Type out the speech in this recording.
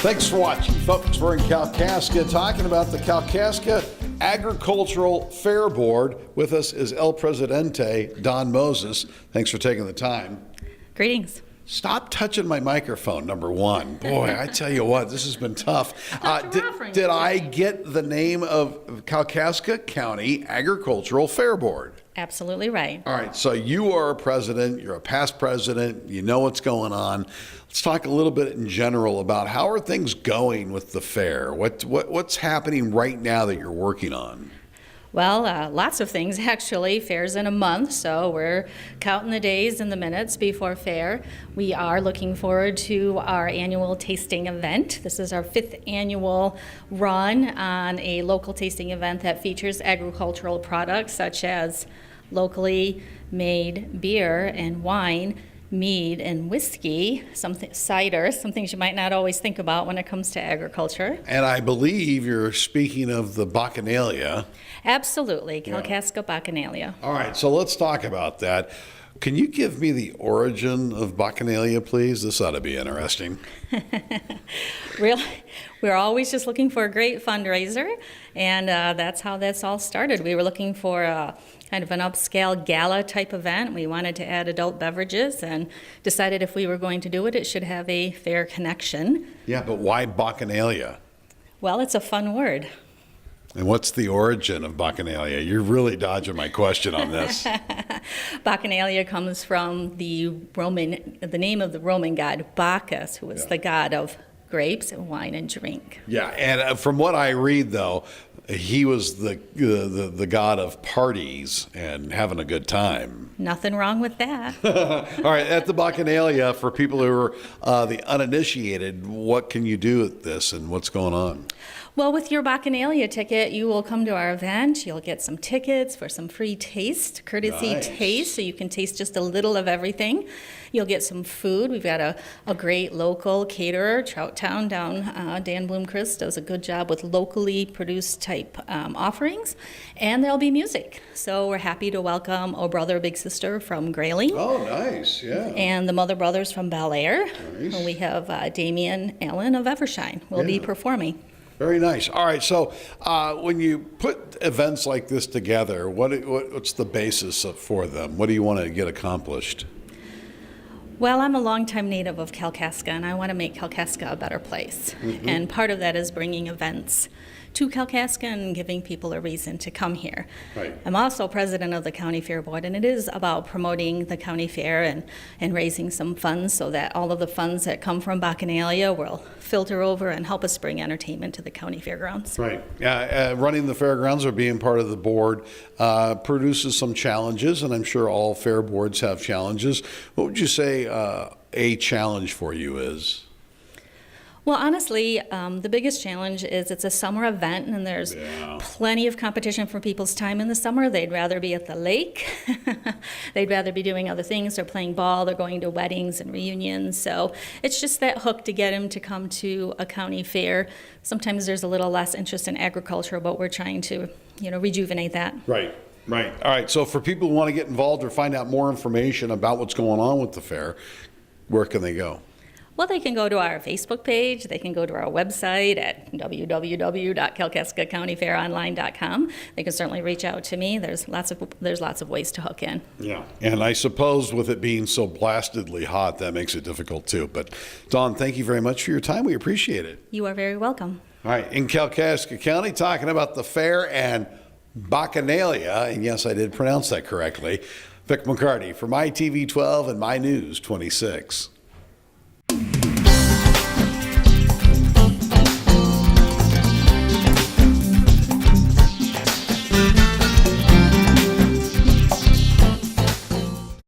Thanks for watching, folks. We're in Kalkaska talking about the Kalkaska Agricultural Fairboard. With us is El Presidente, Don Moses. Thanks for taking the time. Greetings. Stop touching my microphone, number one. Boy, I tell you what, this has been tough. Did I get the name of Kalkaska County Agricultural Fairboard? Absolutely right. All right, so you are a president, you're a past president, you know what's going on. Let's talk a little bit in general about how are things going with the fair? What's happening right now that you're working on? Well, lots of things actually. Fair's in a month, so we're counting the days and the minutes before fair. We are looking forward to our annual tasting event. This is our 5th annual run on a local tasting event that features agricultural products such as locally made beer and wine, mead and whiskey, cider, some things you might not always think about when it comes to agriculture. And I believe you're speaking of the Bacchanalia. Absolutely, Kalkaska Bacchanalia. All right, so let's talk about that. Can you give me the origin of Bacchanalia, please? This ought to be interesting. Really, we're always just looking for a great fundraiser, and that's how this all started. We were looking for a kind of an upscale gala type event. We wanted to add adult beverages and decided if we were going to do it, it should have a fair connection. Yeah, but why Bacchanalia? Well, it's a fun word. And what's the origin of Bacchanalia? You're really dodging my question on this. Bacchanalia comes from the name of the Roman god Bacchus, who was the god of grapes and wine and drink. Yeah, and from what I read, though, he was the god of parties and having a good time. Nothing wrong with that. All right, at the Bacchanalia, for people who are the uninitiated, what can you do at this and what's going on? Well, with your Bacchanalia ticket, you will come to our event. You'll get some tickets for some free taste, courtesy taste, so you can taste just a little of everything. You'll get some food. We've got a great local caterer, Trout Town down, Dan Bloomquist does a good job with locally produced type offerings. And there'll be music. So we're happy to welcome Oh Brother, Big Sister from Grayling. Oh, nice, yeah. And the Mother Brothers from Bel Air. Nice. And we have Damian Allen of Evershine will be performing. Very nice. All right, so when you put events like this together, what's the basis for them? What do you want to get accomplished? Well, I'm a longtime native of Kalkaska, and I want to make Kalkaska a better place. Mm-hmm. And part of that is bringing events to Kalkaska and giving people a reason to come here. Right. I'm also president of the County Fair Board, and it is about promoting the county fair and raising some funds so that all of the funds that come from Bacchanalia will filter over and help us bring entertainment to the county fairgrounds. Right. Running the fairgrounds or being part of the board produces some challenges, and I'm sure all fair boards have challenges. What would you say a challenge for you is? Well, honestly, the biggest challenge is it's a summer event, and there's plenty of competition for people's time in the summer. They'd rather be at the lake. They'd rather be doing other things. They're playing ball. They're going to weddings and reunions. So it's just that hook to get them to come to a county fair. Sometimes there's a little less interest in agriculture, but we're trying to, rejuvenate that. Right. Right. All right. So for people who want to get involved or find out more information about what's going on with the fair, where can they go? Well, they can go to our Facebook page. They can go to our website at www.kalkaskacountyfaironline.com. They can certainly reach out to me. There's lots of ways to hook in. Yeah, and I suppose with it being so blastedly hot, that makes it difficult too. But Dawn, thank you very much for your time. We appreciate it. You are very welcome. All right, in Kalkaska County, talking about the fair and Bacchanalia, and yes, I did pronounce that correctly. Vic McCarty for My TV 12 and My News 26.